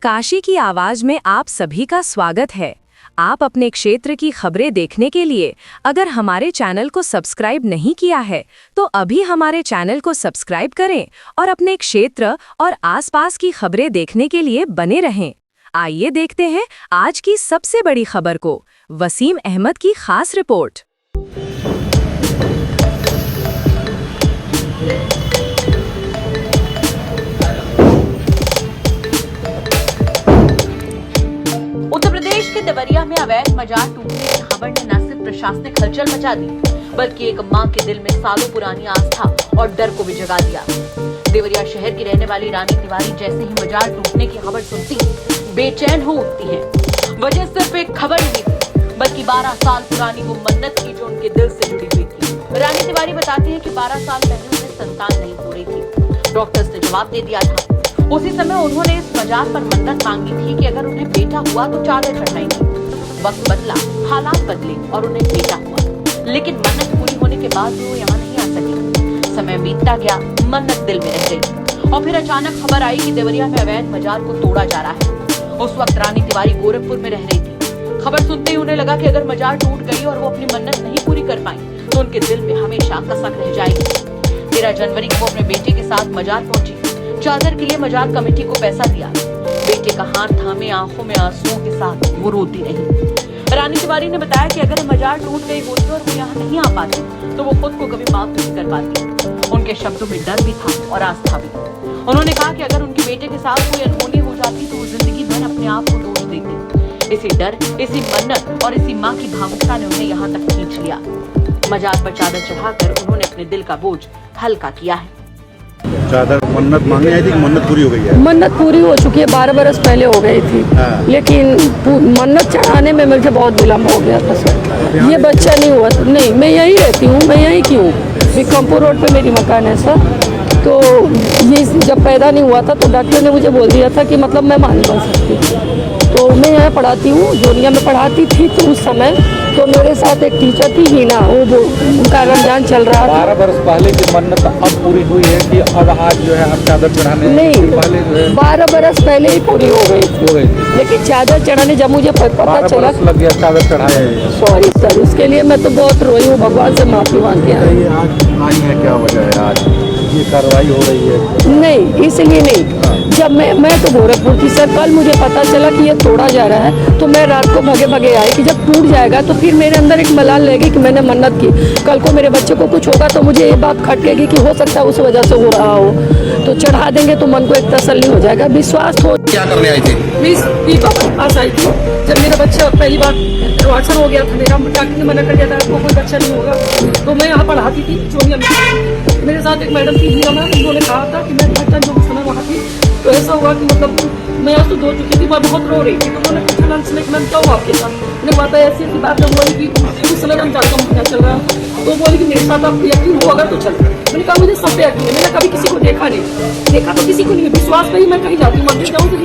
काशी की आवाज में आप सभी का स्वागत है। आप अपने क्षेत्र की खबरें देखने के लिए अगर हमारे चैनल को सब्सक्राइब नहीं किया है तो अभी हमारे चैनल को सब्सक्राइब करें और अपने क्षेत्र और आसपास की खबरें देखने के लिए बने रहें। आइए देखते हैं आज की सबसे बड़ी खबर को। वसीम अहमद की खास रिपोर्ट। उत्तर प्रदेश के देवरिया में अवैध मजार टूटने की खबर ने न सिर्फ प्रशासनिक हलचल मचा दी बल्कि एक मां के दिल में सालों पुरानी आस्था और डर को भी जगा दिया। देवरिया शहर की रहने वाली रानी तिवारी जैसे ही मजार टूटने की खबर सुनती बेचैन हो उठती है। वजह सिर्फ एक खबर नहीं थी बल्कि 12 साल पुरानी वो मन्नत थी जो उनके दिल से जुड़ी हुई थी। रानी तिवारी बताती है कि 12 साल पहले उन्हें संतान नहीं हो रही थी। डॉक्टर्स ने जवाब दे दिया था। उसी समय उन्होंने इस मजार पर मन्नत मांगी थी कि अगर उन्हें बेटा हुआ तो चादर चढ़ाएंगी। वक्त बदला, हालात बदले और उन्हें बेटा हुआ, लेकिन मन्नत पूरी होने के बाद वो यहाँ नहीं आ सकी। समय बीतता गया, मन्नत दिल में रह गई और फिर अचानक खबर आई कि देवरिया में अवैध मजार को तोड़ा जा रहा है। उस वक्त रानी तिवारी गोरखपुर में रह रही थी। खबर सुनते ही उन्हें लगा कि अगर मजार टूट गई और वो अपनी मन्नत नहीं पूरी कर पाई तो उनके दिल में हमेशा कसक रह जाएगी। 13 जनवरी को वो अपने बेटे के साथ मजार पहुंची। चादर के लिए मजार कमेटी को पैसा दिया। बेटे का हाथ थामे आंखों में आंसुओं के साथ वो रोती रही। रानी तिवारी ने बताया कि अगर मजार टूट गई होती और वो यहाँ नहीं आ पाती तो वो खुद को कभी माफ नहीं कर पाती। उनके शब्दों में डर भी था और आस्था भी। उन्होंने कहा कि अगर उनके बेटे के साथ कोई अनहोनी हो जाती तो वो जिंदगी भर अपने आप को दोष देती। इसी डर, इसी मन्नत और इसी माँ की भावुकता ने उन्हें यहाँ तक खींच लिया। मजार पर चादर चढ़ाकर उन्होंने अपने दिल का बोझ हल्का किया है। चादर मन्नत मांगने आई थी कि मन्नत पूरी हो गई है? मन्नत पूरी हो चुकी है, 12 बरस पहले हो गई थी। लेकिन मन्नत चढ़ाने में मुझे बहुत विलम्ब हो गया था सर। ये बच्चा नहीं हुआ था। नहीं, मैं यहीं रहती हूँ, मैं यहीं की हूँ। बिकमपुर रोड पे मेरी मकान है सर। तो ये जब पैदा नहीं हुआ था तो डॉक्टर ने मुझे बोल दिया था कि मतलब मैं मां नहीं बन सकती। तो मैं यहाँ पढ़ाती हूँ, जोनिया में पढ़ाती थी। तो उस समय तो मेरे साथ एक टीचर थी हीना, वो उनका रमजान चल रहा था। 12 बरस पहले की मन्नत अब पूरी हुई है कि अब आज जो है हम चादर चढ़ाने? नहीं, पहले जो है 12 बरस पहले ही पूरी हो गई थी। लेकिन चादर चढ़ाने जब मुझे पता चला लग गया चादर चढ़ाए। सॉरी सर, उसके लिए मैं तो बहुत रोई हूँ, भगवान से माफी मांगती हूँ। आज आई है, क्या वजह है आज ये कार्रवाई हो रही है? नहीं, इसलिए नहीं। जब मैं तो गोरखपुर थी सर। कल मुझे पता चला कि ये तोड़ा जा रहा है तो मैं रात को भगे भगे आई कि जब टूट जाएगा तो फिर मेरे अंदर एक मलाल रहेगी कि मैंने मन्नत की। कल को मेरे बच्चे को कुछ होगा तो मुझे ये बात खटकेगी कि हो सकता है उस वजह से हो रहा हो। तो चढ़ा देंगे तो मन को एक तसल्ली हो जाएगा, विश्वास हो। क्या करने आई थी? पास आई थी जब मेरा बच्चा पहली बार एडवांसर हो गया था। मेरा डॉक्टर ने मना कर दिया था आपको कोई बच्चा नहीं होगा। तो मैं यहाँ पढ़ाती थी जोनिया में। मेरे साथ एक मैडम थी हीना मैम, उन्होंने कहा था कि मैं घटना जो समय वहाँ थी तो ऐसा हुआ कि मतलब मैं आज तो धो चुकी थी, मैं बहुत रो रही थी। तो उन्होंने पूछा मैम क्या हुआ आपके साथ? मैंने कहा था ऐसी ऐसी बात है। बोली कि उस समय हम जानता हूँ क्या चल रहा है। तो बोली कि मेरे साथ आप यकीन हो अगर तो चल। मैंने कहा मुझे सब पे यकीन है, मैंने कभी किसी को देखा नहीं। देखा तो किसी को नहीं, विश्वास पे ही मैं कहीं जाती हूँ, मंदिर जाऊँ तो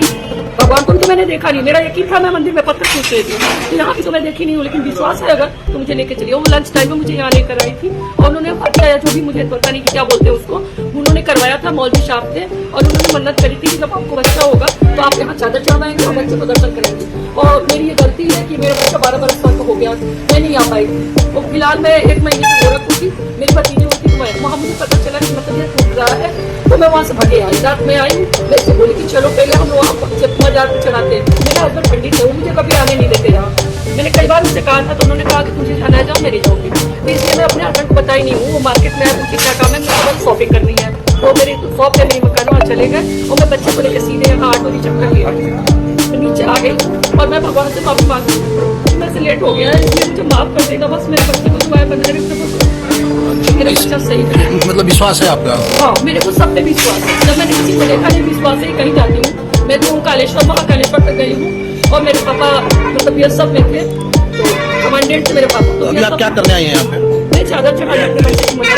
भगवान को तो मैंने देखा नहीं। मेरा यकीन था, मैं मंदिर में पत्थर पूछ रही थी। यहाँ की तो मैं देखी नहीं हूँ, लेकिन विश्वास है अगर तो मुझे लेके चलिए। वो लंच टाइम में मुझे यहाँ लेकर आई थी और उन्होंने बताया जो भी मुझे पता नहीं क्या बोलते हैं उसको, उन्होंने करवाया था। मौलवी साहब थे और उन्होंने मन्नत करी थी कि जब आपको बच्चा होगा तो आप यहाँ चादर चढ़वाएंगे और बच्चे को दर्शन करेंगे। और मेरी ये गलती है कि मेरा बच्चा 12 बरस का हो गया, मैं नहीं आ पाई। तो फिलहाल मैं 1 महीने से गोरखपुर थी, मेरी भतीजी होती थी। वहाँ मुझे पता चला कि मतलब ये टूट रहा है तो मैं वहाँ से भगे आई। रात में आई, वैसे बोली कि चलो पहले हम वहाँ मजार पे चढ़ाते हैं। मेरा हस्बैंड पंडित है, वो मुझे कभी आने नहीं देते यहाँ। मैंने कई बार उनसे कहा था तो उन्होंने कहा कि तुझे जाना है जाओ, मैं नहीं जाऊँगी। तो इसलिए मैं अपने हस्बैंड को बताई नहीं हूँ। वो मार्केट में पूछी क्या काम है, मुझे शॉपिंग करनी है। तो मेरी शॉप है, मेरी मकान, वहाँ चले गए और मैं बच्चे को लेकर सीधे यहाँ ऑटो की चक्कर लिया, नीचे आ गई। और मैं भगवान से माफी मांगी, मैं से लेट हो गया है इसलिए मुझे माफ कर देगा। बस मेरे बच्चे को दुआएं बना रही, मेरा बच्चा सही है। मतलब विश्वास है आपका? हाँ, मेरे को सब पे विश्वास है। जब मैंने किसी को देखा नहीं, विश्वास है कहीं जाती हूँ। मैं तो कालेश्वर महाकालेश्वर तक गई हूँ और मेरे पापा मतलब ये सब में थे तो कमांडेंट थे मेरे पापा। तो अभी आप क्या करने आई हैं यहाँ पे? मैं चादर चढ़ाने अपने बच्चे की मदद।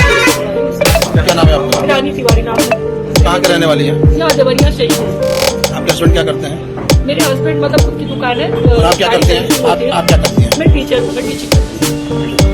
क्या नाम है आपका? रानी तिवारी नाम है। कहाँ के रहने वाली है? यहाँ देवरिया शहीद है। आपके हस्बैंड क्या करते हैं? मेरे हस्बैंड मतलब खुद की दुकान है। आप क्या करते हैं? आप क्या करती हैं? मैं टीचर हूँ, मैं टीचिंग करती हूँ।